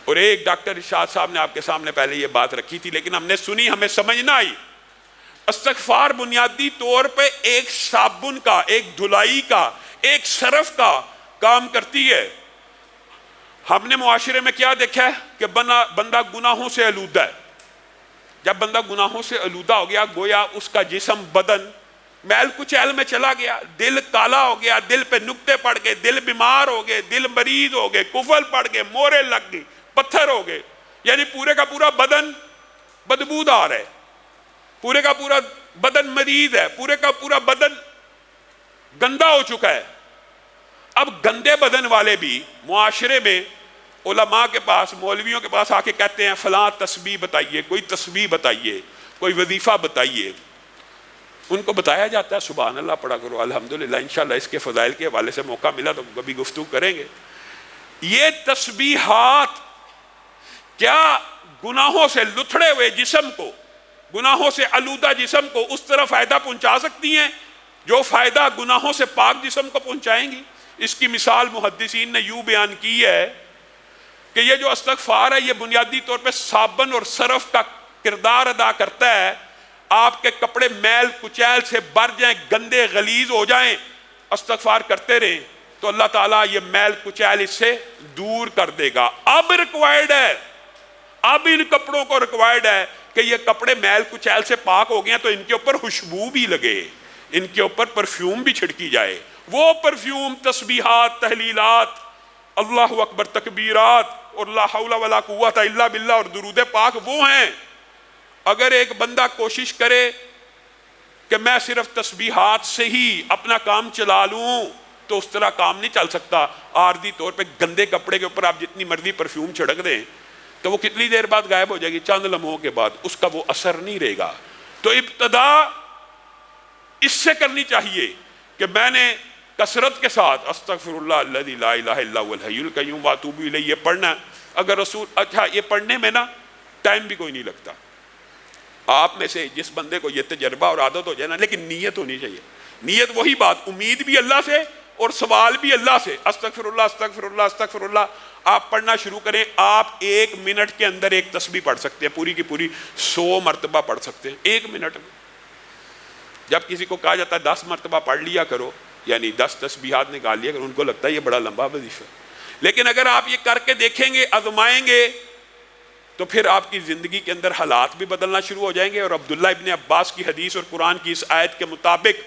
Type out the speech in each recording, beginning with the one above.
اور ایک ڈاکٹر ارشاد صاحب نے آپ کے سامنے پہلے یہ بات رکھی تھی، لیکن ہم نے سنی، ہمیں سمجھ نہ آئی۔ استغفار بنیادی طور پہ ایک صابن کا، ایک دھلائی کا، ایک صرف کا کام کرتی ہے۔ ہم نے معاشرے میں کیا دیکھا ہے کہ بندہ گناہوں سے آلودہ ہے۔ جب بندہ گناہوں سے آلودہ ہو گیا، گویا اس کا جسم، بدن میل کچیل میں چلا گیا، دل کالا ہو گیا، دل پہ نقطے پڑ گئے، دل بیمار ہو گئے، دل مریض ہو گئے، کفل پڑ گئے، مورے لگ گئی، پتھر ہو گئے، یعنی پورے کا پورا بدن بدبودار ہے، پورے کا پورا بدن مریض ہے، پورے کا پورا بدن گندا ہو چکا ہے۔ اب گندے بدن والے بھی معاشرے میں علماء کے پاس، مولویوں کے پاس آ کے کہتے ہیں فلاں تسبیح بتائیے، کوئی تسبیح بتائیے، کوئی وظیفہ بتائیے۔ ان کو بتایا جاتا ہے سبحان اللہ پڑھا کرو، الحمدللہ، انشاءاللہ اس کے فضائل کے حوالے سے موقع ملا تو کبھی گفتگو کریں گے۔ یہ تسبیحات کیا گناہوں سے لتھڑے ہوئے جسم کو، گناہوں سے آلودہ جسم کو اس طرح فائدہ پہنچا سکتی ہیں جو فائدہ گناہوں سے پاک جسم کو پہنچائیں گی؟ اس کی مثال محدثین نے یوں بیان کی ہے کہ یہ جو استغفار ہے یہ بنیادی طور پہ صابن اور صرف کا کردار ادا کرتا ہے۔ آپ کے کپڑے میل کچیل سے بھر جائیں، گندے غلیظ ہو جائیں، استغفار کرتے رہیں تو اللہ تعالیٰ یہ میل کچیل اس سے دور کر دے گا۔ اب ریکوائرڈ ہے، اب ان کپڑوں کو ریکوائرڈ ہے کہ یہ کپڑے میل کچیل سے پاک ہو گئے تو ان کے اوپر خوشبو بھی لگے، ان کے اوپر پرفیوم بھی چھڑکی جائے۔ وہ پرفیوم، تسبیحات، تحلیلات، اللہ اکبر، تکبیرات اور لا حول ولا قوت الا باللہ اور درود پاک وہ ہیں۔ اگر ایک بندہ کوشش کرے کہ میں صرف تسبیحات سے ہی اپنا کام چلا لوں تو اس طرح کام نہیں چل سکتا۔ عارضی طور پہ گندے کپڑے کے اوپر آپ جتنی مرضی پرفیوم چھڑک دیں تو وہ کتنی دیر بعد غائب ہو جائے گی، چند لمحوں کے بعد اس کا وہ اثر نہیں رہے گا۔ تو ابتدا اس سے کرنی چاہیے کہ میں نے کثرت کے ساتھ استغفر اللہ الذی لا الہ الا هو الحی القیوم واتوب الیہ یہ پڑھنا ہے۔ اگر رسول، اچھا یہ پڑھنے میں نا ٹائم بھی کوئی نہیں لگتا۔ آپ میں سے جس بندے کو یہ تجربہ اور عادت ہو جائے نا، لیکن نیت ہونی چاہیے۔ نیت وہی بات، امید بھی اللہ سے اور سوال بھی اللہ سے۔ استغفر اللہ استغفر اللہ استغفر اللہ آپ پڑھنا شروع کریں، آپ 1 منٹ کے اندر ایک تسبیح پڑھ سکتے ہیں، پوری کی پوری 100 مرتبہ پڑھ سکتے ہیں 1 منٹ میں۔ جب کسی کو کہا جاتا ہے 10 مرتبہ پڑھ لیا کرو، یعنی 10 تسبیحات نکال لیا کرو، ان کو لگتا ہے یہ بڑا لمبا وظیفہ۔ لیکن اگر آپ یہ کر کے دیکھیں گے، آزمائیں گے، تو پھر آپ کی زندگی کے اندر حالات بھی بدلنا شروع ہو جائیں گے۔ اور عبداللہ ابن عباس کی حدیث اور قرآن کی اس آیت کے مطابق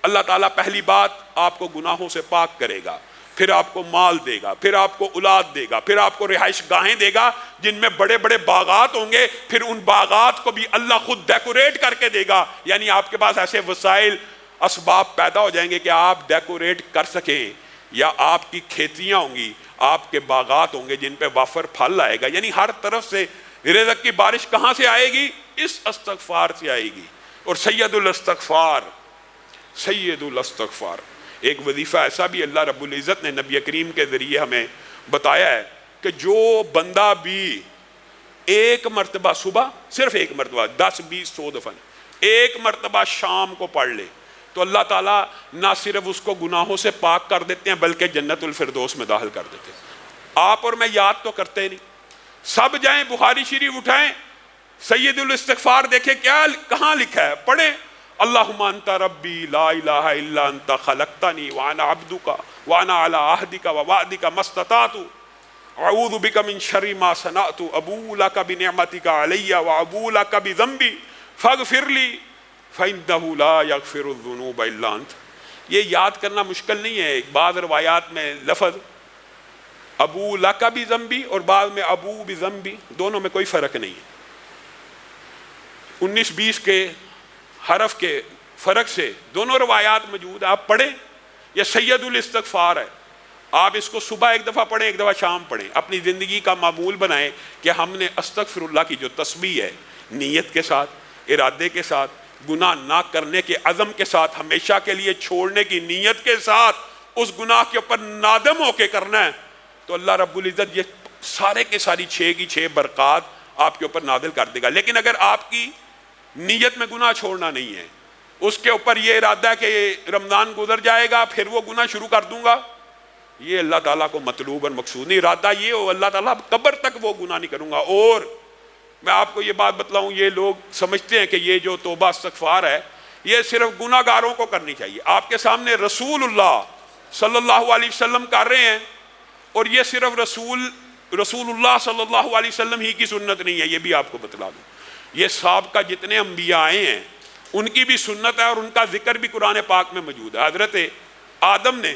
اللہ تعالیٰ پہلی بات آپ کو گناہوں سے پاک کرے گا، پھر آپ کو مال دے گا، پھر آپ کو اولاد دے گا، پھر آپ کو رہائش گاہیں دے گا جن میں بڑے بڑے باغات ہوں گے، پھر ان باغات کو بھی اللہ خود ڈیکوریٹ کر کے دے گا، یعنی آپ کے پاس ایسے وسائل، اسباب پیدا ہو جائیں گے کہ آپ ڈیکوریٹ کر سکیں، یا آپ کی کھیتیاں ہوں گی، آپ کے باغات ہوں گے جن پہ وافر پھل آئے گا، یعنی ہر طرف سے رزق کی بارش کہاں سے آئے گی؟ اس استغفار سے آئے گی۔ اور سید الاستغفار، سید الاستغفار ایک وظیفہ ایسا بھی اللہ رب العزت نے نبی کریم کے ذریعے ہمیں بتایا ہے کہ جو بندہ بھی 1 مرتبہ صبح، صرف 1 مرتبہ، 10 20 100 دفعہ، 1 مرتبہ شام کو پڑھ لے تو اللہ تعالیٰ نہ صرف اس کو گناہوں سے پاک کر دیتے ہیں بلکہ جنت الفردوس میں داخل کر دیتے ہیں۔ آپ اور میں یاد تو کرتے نہیں، سب جائیں بخاری شریف اٹھائیں، سید الاستغفار دیکھیں کیا کہاں لکھا ہے، پڑھیں اللہم انت ربی لا الہ الا انت خلقتنی وانا عبدک وانا علی عہدک ووعدک ما استطعت اعوذ بک من شر ما صنعت ابوء لک بنعمتک علی وابوء لک بذنبی فاغفر لی فإنہ لا یغفر الذنوب الا انت۔ یہ یاد کرنا مشکل نہیں ہے۔ بعض روایات میں لفظ ابو لک بذنبی اور بعض میں ابو بذنبی، دونوں میں کوئی فرق نہیں ہے۔ 19-20 کے حرف کے فرق سے دونوں روایات موجود ہیں، آپ پڑھیں۔ یہ سید الاستغفار ہے، آپ اس کو صبح 1 دفعہ پڑھیں، 1 دفعہ شام پڑھیں، اپنی زندگی کا معمول بنائیں کہ ہم نے استغفر اللہ کی جو تسبیح ہے، نیت کے ساتھ، ارادے کے ساتھ، گناہ نہ کرنے کے عزم کے ساتھ، ہمیشہ کے لیے چھوڑنے کی نیت کے ساتھ اس گناہ کے اوپر نادم ہو کے کرنا ہے، تو اللہ رب العزت یہ سارے کے ساری 6 کی 6 برکات آپ کے اوپر نازل کر دے گا۔ لیکن اگر آپ کی نیت میں گناہ چھوڑنا نہیں ہے، اس کے اوپر یہ ارادہ ہے کہ رمضان گزر جائے گا پھر وہ گناہ شروع کر دوں گا، یہ اللہ تعالیٰ کو مطلوب اور مقصود نہیں، ارادہ یہ ہو اللہ تعالیٰ قبر تک وہ گناہ نہیں کروں گا۔ اور میں آپ کو یہ بات بتلاؤں، یہ لوگ سمجھتے ہیں کہ یہ جو توبہ استغفار ہے یہ صرف گناہ گاروں کو کرنی چاہیے۔ آپ کے سامنے رسول اللہ صلی اللہ علیہ وسلم کر رہے ہیں، اور یہ صرف رسول اللہ صلی اللہ علیہ وسلم ہی کی سنت نہیں ہے، یہ بھی آپ کو بتلا دوں۔ یہ سابقہ جتنے انبیاء آئے ہیں ان کی بھی سنت ہے، اور ان کا ذکر بھی قرآن پاک میں موجود ہے۔ حضرت آدم نے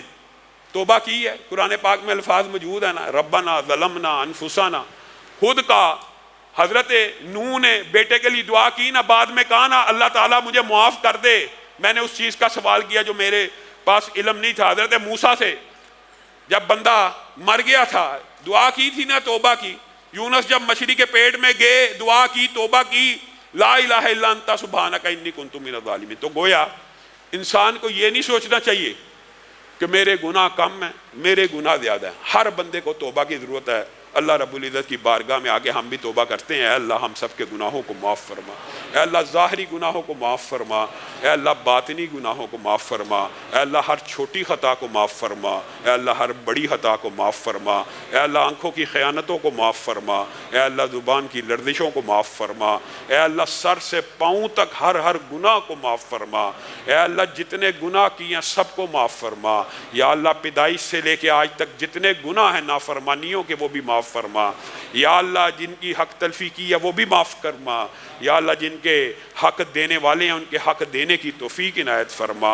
توبہ کی ہے، قرآن پاک میں الفاظ موجود ہیں نا، ربنا ظلمنا انفسنا، خود کا۔ حضرت نوح نے بیٹے کے لیے دعا کی نا، بعد میں کہا نا اللہ تعالیٰ مجھے معاف کر دے، میں نے اس چیز کا سوال کیا جو میرے پاس علم نہیں تھا۔ حضرت موسیٰ سے جب بندہ مر گیا تھا دعا کی تھی نا، توبہ کی۔ یونس جب مچھلی کے پیٹ میں گئے دعا کی، توبہ کی، لا الہ الا انت سبحانک انی کنت من الظالمین۔ تو گویا انسان کو یہ نہیں سوچنا چاہیے کہ میرے گناہ کم ہیں، میرے گناہ زیادہ ہیں۔ ہر بندے کو توبہ کی ضرورت ہے۔ اللہ رب العزت کی بارگاہ میں آگے ہم بھی توبہ کرتے ہیں، اے اللہ ہم سب کے گناہوں کو معاف فرما، اے اللہ ظاہری گناہوں کو معاف فرما، اے اللہ باطنی گناہوں کو معاف فرما، اے اللہ ہر چھوٹی خطا کو معاف فرما، اے اللہ ہر بڑی خطا کو معاف فرما، اے اللہ آنکھوں کی خیانتوں کو معاف فرما، اے اللہ زبان کی لرزشوں کو معاف فرما، اے اللہ سر سے پاؤں تک ہر گناہ کو معاف فرما، اے اللہ جتنے گناہ کیے ہیں سب کو معاف فرما، یا اللہ پیدائش سے لے کے آج تک جتنے گناہ ہیں نافرمانیوں کے وہ بھی معاف فرما، یا اللہ جن کی حق تلفی کی ہے وہ بھی معاف فرما، یا اللہ جن کے حق دینے والے ہیں ان کے حق دینے کی توفیق عنایت فرما،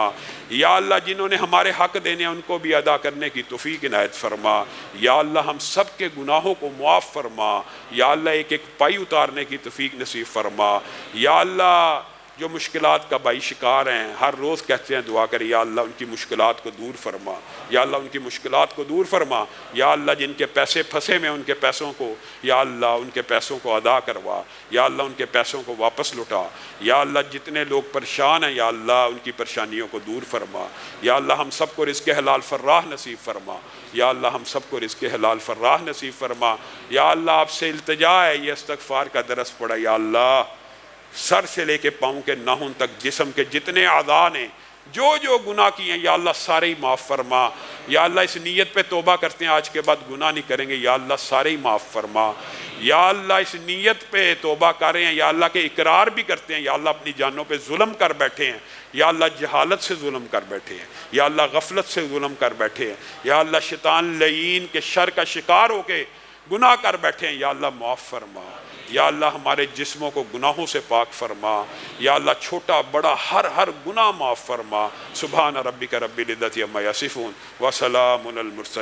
یا اللہ جنہوں نے ہمارے حق دینے ہیں ان کو بھی ادا کرنے کی توفیق عنایت فرما، یا اللہ ہم سب کے گناہوں کو معاف فرما، یا اللہ ایک ایک پائی اتارنے کی توفیق نصیب فرما، یا اللہ جو مشکلات کا بائی شکار ہیں ہر روز کہتے ہیں دعا کریں، یا اللہ ان کی مشکلات کو دور فرما، یا اللہ ان کی مشکلات کو دور فرما، یا اللہ جن کے پیسے پھنسے میں ان کے پیسوں کو، یا اللہ ان کے پیسوں کو ادا کروا، یا اللہ ان کے پیسوں کو واپس لوٹا، یا اللہ جتنے لوگ پریشان ہیں یا اللہ ان کی پریشانیوں کو دور فرما، یا اللہ ہم سب کو رزق حلال فراہ نصیب فرما، یا اللہ ہم سب کو رزق حلال فراہ نصیب فرما، یا اللہ آپ سے التجا ہے یہ استغفار کا درس پڑھا، یا اللہ سر سے لے کے پاؤں کے ناخن تک جسم کے جتنے اعضاء نے جو گناہ کیے ہیں یا اللہ سارے ہی معاف فرما، یا اللہ اس نیت پہ توبہ کرتے ہیں آج کے بعد گناہ نہیں کریں گے، یا اللہ سارے ہی معاف فرما، یا اللہ اس نیت پہ توبہ کر رہے ہیں یا اللہ کے اقرار بھی کرتے ہیں یا اللہ اپنی جانوں پہ ظلم کر بیٹھے ہیں، یا اللہ جہالت سے ظلم کر بیٹھے ہیں، یا اللہ غفلت سے ظلم کر بیٹھے ہیں، یا اللہ شیطان لعین کے شر کا شکار ہو کے گناہ کر بیٹھے ہیں، یا اللہ معاف فرما، یا اللہ ہمارے جسموں کو گناہوں سے پاک فرما، یا اللہ چھوٹا بڑا ہر گناہ معاف فرما۔ سبحان ربک رب العزت عما یصفون وسلام علی المرسلین۔